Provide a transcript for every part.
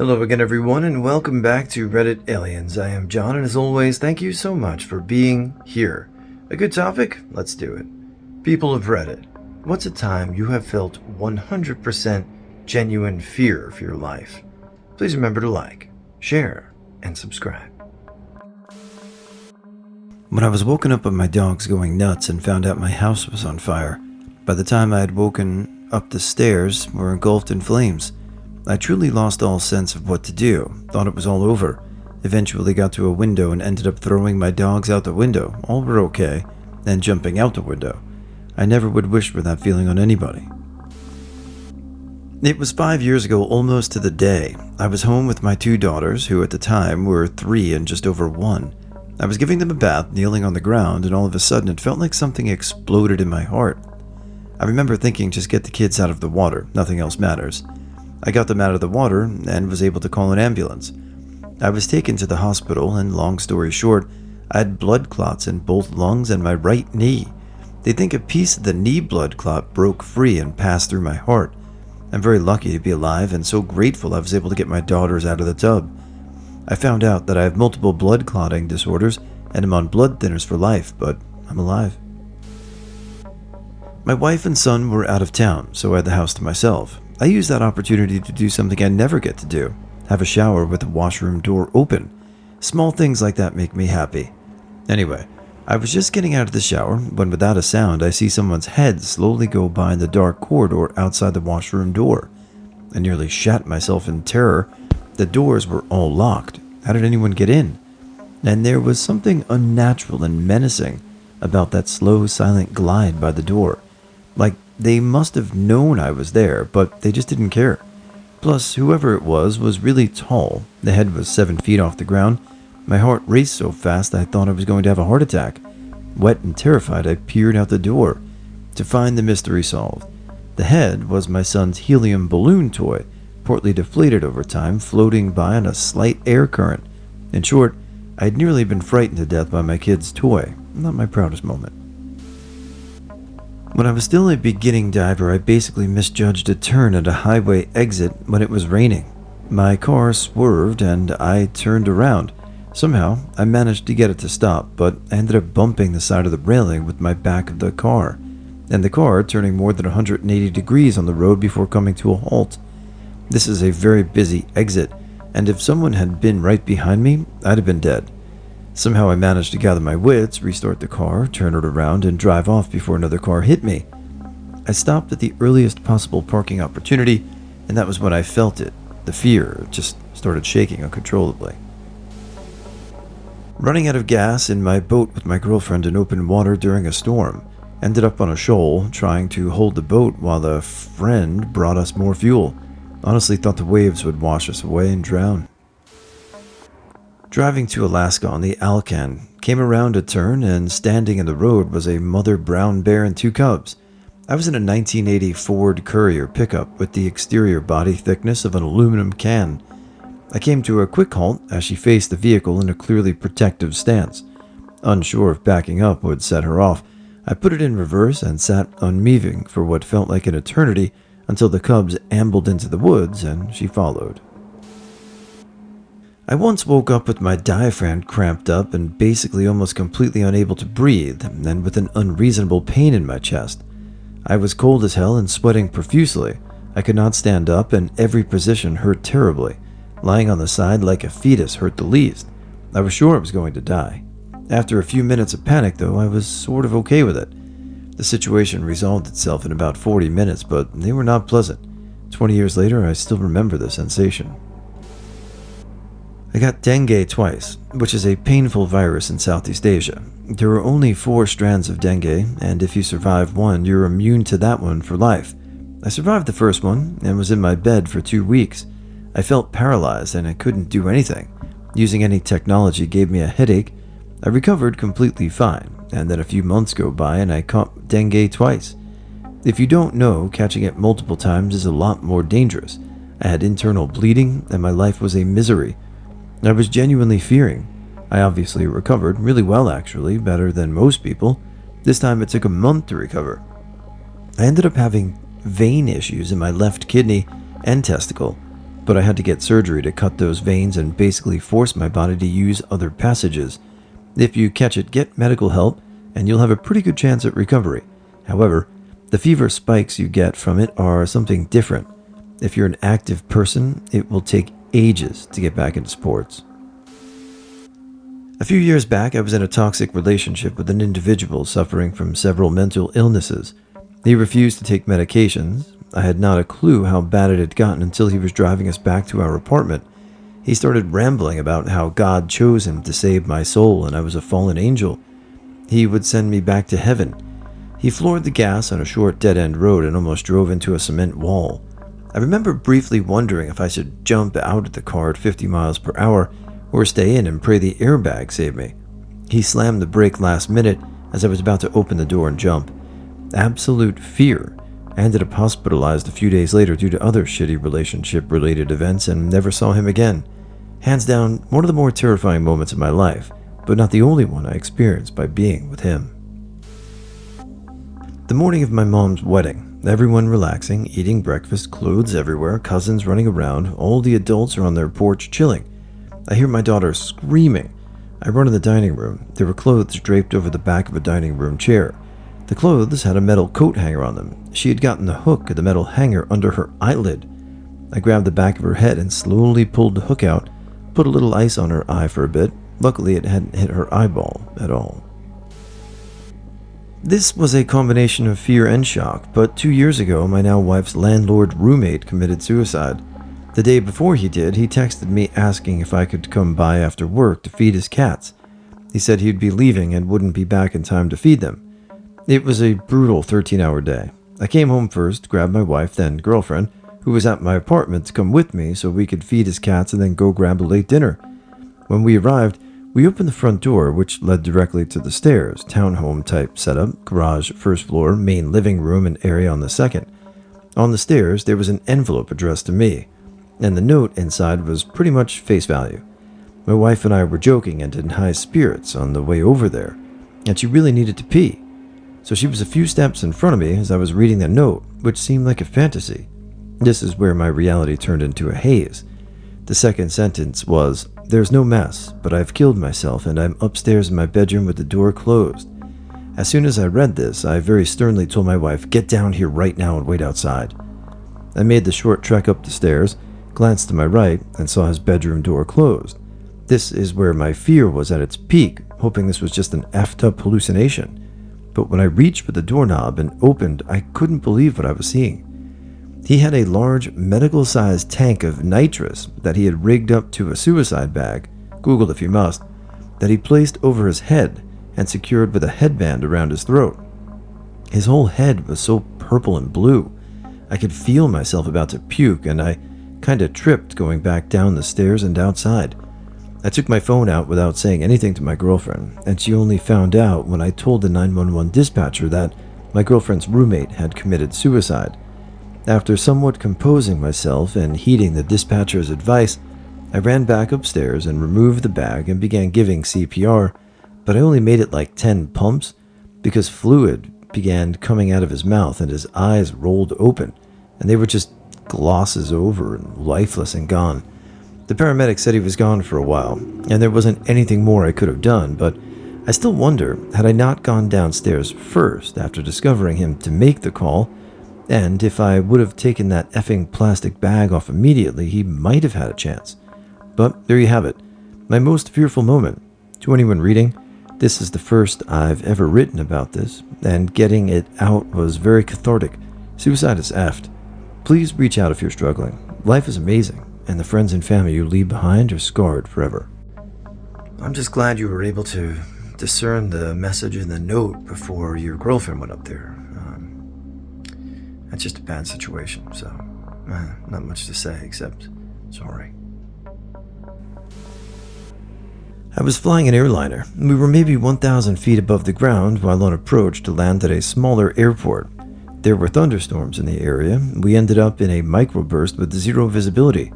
Hello again, everyone, and welcome back to Reddit Aliens. I am John, and as always, thank you so much for being here. A good topic? Let's do it. People of Reddit, what's a time you have felt 100% genuine fear for your life? Please remember to like, share, and subscribe. When I was woken up by my dogs going nuts and found out my house was on fire, by the time I had woken up, the stairs were engulfed in flames. I truly lost all sense of what to do, thought it was all over, eventually got to a window and ended up throwing my dogs out the window. All were okay, and jumping out the window. I never would wish for that feeling on anybody. It was 5 years ago, almost to the day. I was home with my two daughters, who at the time were 3 and just over 1. I was giving them a bath, kneeling on the ground, and all of a sudden it felt like something exploded in my heart. I remember thinking, just get the kids out of the water, nothing else matters. I got them out of the water and was able to call an ambulance. I was taken to the hospital, and long story short, I had blood clots in both lungs and my right knee. They think a piece of the knee blood clot broke free and passed through my heart. I'm very lucky to be alive and so grateful I was able to get my daughters out of the tub. I found out that I have multiple blood clotting disorders and am on blood thinners for life, but I'm alive. My wife and son were out of town, so I had the house to myself. I used that opportunity to do something I never get to do, have a shower with the washroom door open. Small things like that make me happy. Anyway, I was just getting out of the shower when without a sound I see someone's head slowly go by in the dark corridor outside the washroom door. I nearly shat myself in terror. The doors were all locked. How did anyone get in? And there was something unnatural and menacing about that slow, silent glide by the door. Like they must have known I was there, but they just didn't care. Plus, whoever it was really tall. The head was 7 feet off the ground. My heart raced so fast I thought I was going to have a heart attack. Wet and terrified, I peered out the door to find the mystery solved. The head was my son's helium balloon toy, partly deflated over time, floating by on a slight air current. In short, I had nearly been frightened to death by my kid's toy. Not my proudest moment. When I was still a beginning diver, I basically misjudged a turn at a highway exit when it was raining. My car swerved and I turned around. Somehow, I managed to get it to stop, but I ended up bumping the side of the railing with my back of the car, and the car turning more than 180 degrees on the road before coming to a halt. This is a very busy exit, and if someone had been right behind me, I'd have been dead. Somehow I managed to gather my wits, restart the car, turn it around, and drive off before another car hit me. I stopped at the earliest possible parking opportunity, and that was when I felt it. The fear just started shaking uncontrollably. Running out of gas in my boat with my girlfriend in open water during a storm. Ended up on a shoal, trying to hold the boat while a friend brought us more fuel. Honestly thought the waves would wash us away and drown. Driving to Alaska on the Alcan, came around a turn and standing in the road was a mother brown bear and 2 cubs. I was in a 1980 Ford Courier pickup with the exterior body thickness of an aluminum can. I came to a quick halt as she faced the vehicle in a clearly protective stance. Unsure if backing up would set her off, I put it in reverse and sat unmoving for what felt like an eternity until the cubs ambled into the woods and she followed. I once woke up with my diaphragm cramped up and basically almost completely unable to breathe, and with an unreasonable pain in my chest. I was cold as hell and sweating profusely. I could not stand up and every position hurt terribly. Lying on the side like a fetus hurt the least. I was sure I was going to die. After a few minutes of panic though, I was sort of okay with it. The situation resolved itself in about 40 minutes, but they were not pleasant. 20 years later, I still remember the sensation. I got dengue twice, which is a painful virus in Southeast Asia. There are only 4 strands of dengue, and if you survive one, you're immune to that one for life. I survived the first one and was in my bed for 2 weeks. I felt paralyzed and I couldn't do anything. Using any technology gave me a headache. I recovered completely fine, and then a few months go by and I caught dengue twice. If you don't know, catching it multiple times is a lot more dangerous. I had internal bleeding and my life was a misery. I was genuinely fearing. I obviously recovered really well actually, better than most people. This time it took a month to recover. I ended up having vein issues in my left kidney and testicle, but I had to get surgery to cut those veins and basically force my body to use other passages. If you catch it, get medical help, and you'll have a pretty good chance at recovery. However, the fever spikes you get from it are something different. If you're an active person, it will take ages to get back into sports. A few years back, I was in a toxic relationship with an individual suffering from several mental illnesses. He refused to take medications. I had not a clue how bad it had gotten until he was driving us back to our apartment. He started rambling about how God chose him to save my soul and I was a fallen angel. He would send me back to heaven. He floored the gas on a short dead-end road and almost drove into a cement wall. I remember briefly wondering if I should jump out of the car at 50 miles per hour or stay in and pray the airbag saved me. He slammed the brake last minute as I was about to open the door and jump. Absolute fear. I ended up hospitalized a few days later due to other shitty relationship-related events and never saw him again. Hands down, one of the more terrifying moments of my life, but not the only one I experienced by being with him. The morning of my mom's wedding, everyone relaxing, eating breakfast, clothes everywhere, cousins running around, all the adults are on their porch chilling. I hear my daughter screaming. I run in the dining room. There were clothes draped over the back of a dining room chair. The clothes had a metal coat hanger on them. She had gotten the hook of the metal hanger under her eyelid. I grabbed the back of her head and slowly pulled the hook out, put a little ice on her eye for a bit. Luckily, it hadn't hit her eyeball at all. This was a combination of fear and shock, but 2 years ago, my now wife's landlord roommate committed suicide. The day before he did, he texted me asking if I could come by after work to feed his cats. He said he'd be leaving and wouldn't be back in time to feed them. It was a brutal 13-hour day. I came home first, grabbed my wife, then girlfriend, who was at my apartment, to come with me so we could feed his cats and then go grab a late dinner. When we arrived, we opened the front door, which led directly to the stairs, townhome-type setup, garage, first floor, main living room, and area on the second. On the stairs, there was an envelope addressed to me, and the note inside was pretty much face value. My wife and I were joking and in high spirits on the way over there, and she really needed to pee. So she was a few steps in front of me as I was reading the note, which seemed like a fantasy. This is where my reality turned into a haze. The second sentence was, "There's no mess, but I've killed myself and I'm upstairs in my bedroom with the door closed." As soon as I read this, I very sternly told my wife, "Get down here right now and wait outside." I made the short trek up the stairs, glanced to my right, and saw his bedroom door closed. This is where my fear was at its peak, hoping this was just an effed up hallucination. But when I reached for the doorknob and opened, I couldn't believe what I was seeing. He had a large medical-sized tank of nitrous that he had rigged up to a suicide bag, Google if you must, that he placed over his head and secured with a headband around his throat. His whole head was so purple and blue. I could feel myself about to puke, and I kinda tripped going back down the stairs and outside. I took my phone out without saying anything to my girlfriend, and she only found out when I told the 911 dispatcher that my girlfriend's roommate had committed suicide. After somewhat composing myself and heeding the dispatcher's advice, I ran back upstairs and removed the bag and began giving CPR, but I only made it like 10 pumps because fluid began coming out of his mouth and his eyes rolled open, and they were just glosses over and lifeless and gone. The paramedic said he was gone for a while, and there wasn't anything more I could have done, but I still wonder, had I not gone downstairs first after discovering him to make the call, and if I would have taken that effing plastic bag off immediately, he might have had a chance. But there you have it, my most fearful moment. To anyone reading, this is the first I've ever written about this, and getting it out was very cathartic. Suicide is effed. Please reach out if you're struggling. Life is amazing, and the friends and family you leave behind are scarred forever. I'm just glad you were able to discern the message in the note before your girlfriend went up there. That's just a bad situation, so not much to say except sorry. I was flying an airliner. We were maybe 1,000 feet above the ground while on approach to land at a smaller airport. There were thunderstorms in the area. We ended up in a microburst with zero visibility.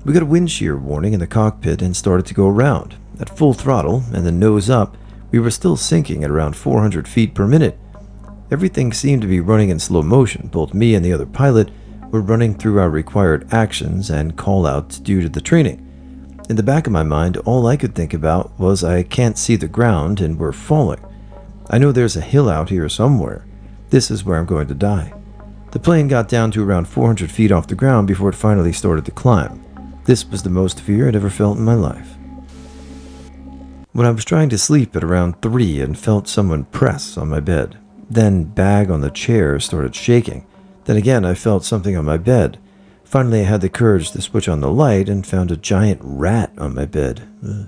We got a wind shear warning in the cockpit and started to go around. At full throttle and the nose up, we were still sinking at around 400 feet per minute. Everything seemed to be running in slow motion. Both me and the other pilot were running through our required actions and call-outs due to the training. In the back of my mind, all I could think about was I can't see the ground and we're falling. I know there's a hill out here somewhere. This is where I'm going to die. The plane got down to around 400 feet off the ground before it finally started to climb. This was the most fear I'd ever felt in my life. When I was trying to sleep at around 3 and felt someone press on my bed, then bag on the chair started shaking. Then again I felt something on my bed. Finally I had the courage to switch on the light and found a giant rat on my bed. Ugh.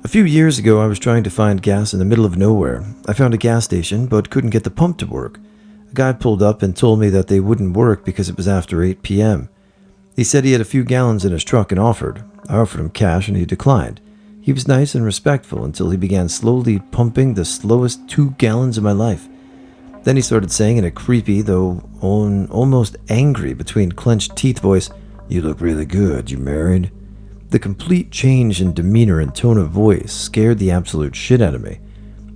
A few years ago I was trying to find gas in the middle of nowhere. I found a gas station but couldn't get the pump to work. A guy pulled up and told me that they wouldn't work because it was after 8 p.m. He said he had a few gallons in his truck and offered. I offered him cash and he declined. He was nice and respectful until he began slowly pumping the slowest 2 gallons of my life. Then he started saying in a creepy, though almost angry between clenched teeth voice, "You look really good, you married?" The complete change in demeanor and tone of voice scared the absolute shit out of me.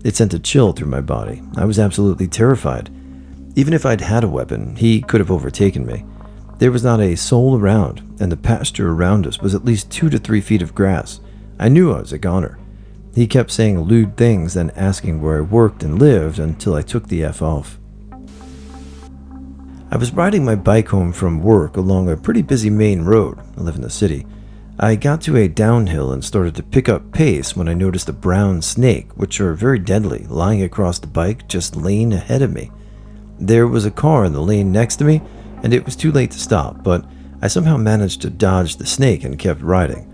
It sent a chill through my body. I was absolutely terrified. Even if I'd had a weapon, he could have overtaken me. There was not a soul around, and the pasture around us was at least 2 to 3 feet of grass. I knew I was a goner. He kept saying lewd things, then asking where I worked and lived until I took the F off. I was riding my bike home from work along a pretty busy main road. I live in the city. I got to a downhill and started to pick up pace when I noticed a brown snake, which are very deadly, lying across the bike just lane ahead of me. There was a car in the lane next to me, and it was too late to stop, but I somehow managed to dodge the snake and kept riding.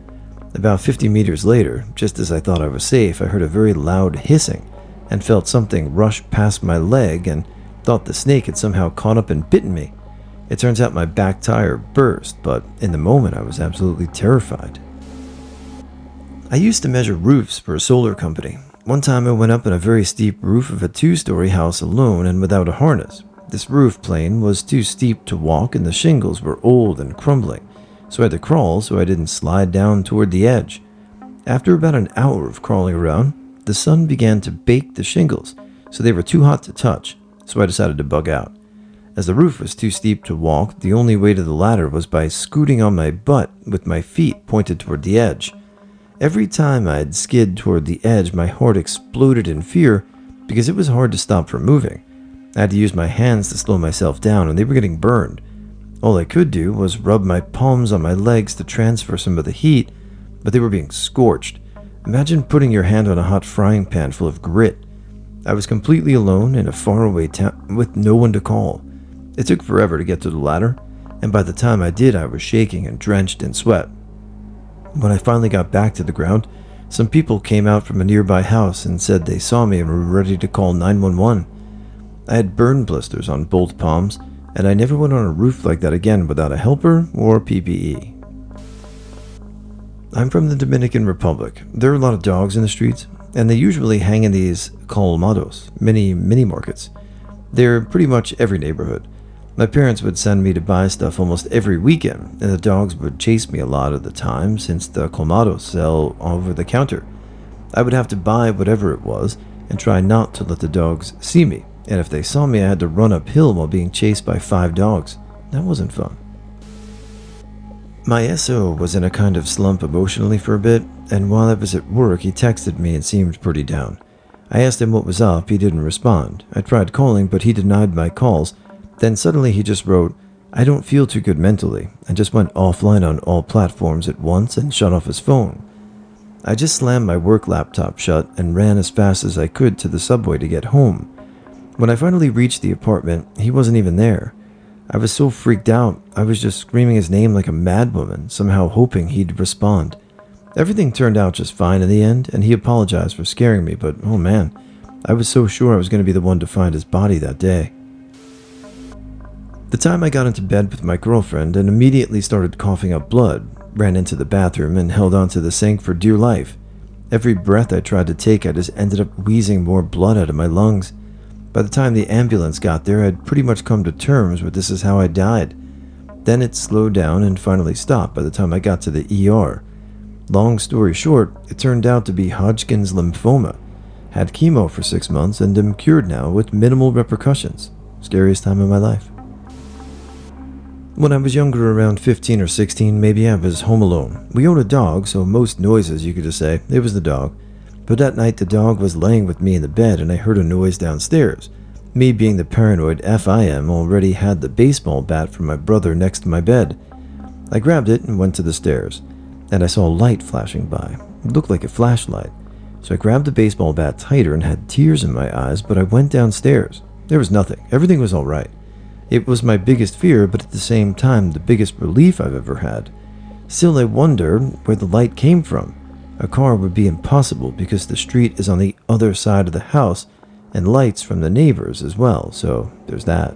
About 50 meters later, just as I thought I was safe, I heard a very loud hissing and felt something rush past my leg and thought the snake had somehow caught up and bitten me. It turns out my back tire burst, but in the moment I was absolutely terrified. I used to measure roofs for a solar company. One time I went up on a very steep roof of a 2-story house alone and without a harness. This roof plane was too steep to walk and the shingles were old and crumbling, so I had to crawl so I didn't slide down toward the edge. After about an hour of crawling around, the sun began to bake the shingles, so they were too hot to touch, so I decided to bug out. As the roof was too steep to walk, the only way to the ladder was by scooting on my butt with my feet pointed toward the edge. Every time I'd skid toward the edge, my heart exploded in fear because it was hard to stop from moving. I had to use my hands to slow myself down, and they were getting burned. All I could do was rub my palms on my legs to transfer some of the heat, but they were being scorched. Imagine putting your hand on a hot frying pan full of grit. I was completely alone in a faraway town with no one to call. It took forever to get to the ladder, and by the time I did, I was shaking and drenched in sweat. When I finally got back to the ground, some people came out from a nearby house and said they saw me and were ready to call 911. I had burn blisters on both palms, and I never went on a roof like that again without a helper or PPE. I'm from the Dominican Republic. There are a lot of dogs in the streets, and they usually hang in these colmados, mini markets. They're pretty much every neighborhood. My parents would send me to buy stuff almost every weekend, and the dogs would chase me a lot of the time since the colmados sell over the counter. I would have to buy whatever it was and try not to let the dogs see me, and if they saw me I had to run uphill while being chased by 5 dogs. That wasn't fun. My SO was in a kind of slump emotionally for a bit, and while I was at work he texted me and seemed pretty down. I asked him what was up, he didn't respond. I tried calling, but he denied my calls. Then suddenly he just wrote, "I don't feel too good mentally," and just went offline on all platforms at once and shut off his phone. I just slammed my work laptop shut and ran as fast as I could to the subway to get home. When I finally reached the apartment, he wasn't even there. I was so freaked out, I was just screaming his name like a madwoman, somehow hoping he'd respond. Everything turned out just fine in the end, and he apologized for scaring me, but oh man, I was so sure I was going to be the one to find his body that day. The time I got into bed with my girlfriend and immediately started coughing up blood, ran into the bathroom and held onto the sink for dear life. Every breath I tried to take, I just ended up wheezing more blood out of my lungs. By the time the ambulance got there, I'd pretty much come to terms with this is how I died. Then it slowed down and finally stopped by the time I got to the ER. Long story short, it turned out to be Hodgkin's lymphoma. Had chemo for 6 months and am cured now with minimal repercussions. Scariest time of my life. When I was younger, around 15 or 16, maybe, I was home alone. We owned a dog, so most noises, you could just say, it was the dog. But that night, the dog was laying with me in the bed, and I heard a noise downstairs. Me, being the paranoid F I am, already had the baseball bat from my brother next to my bed. I grabbed it and went to the stairs, and I saw a light flashing by. It looked like a flashlight. So I grabbed the baseball bat tighter and had tears in my eyes, but I went downstairs. There was nothing. Everything was all right. It was my biggest fear, but at the same time, the biggest relief I've ever had. Still, I wonder where the light came from. A car would be impossible because the street is on the other side of the house, and lights from the neighbors as well, so there's that.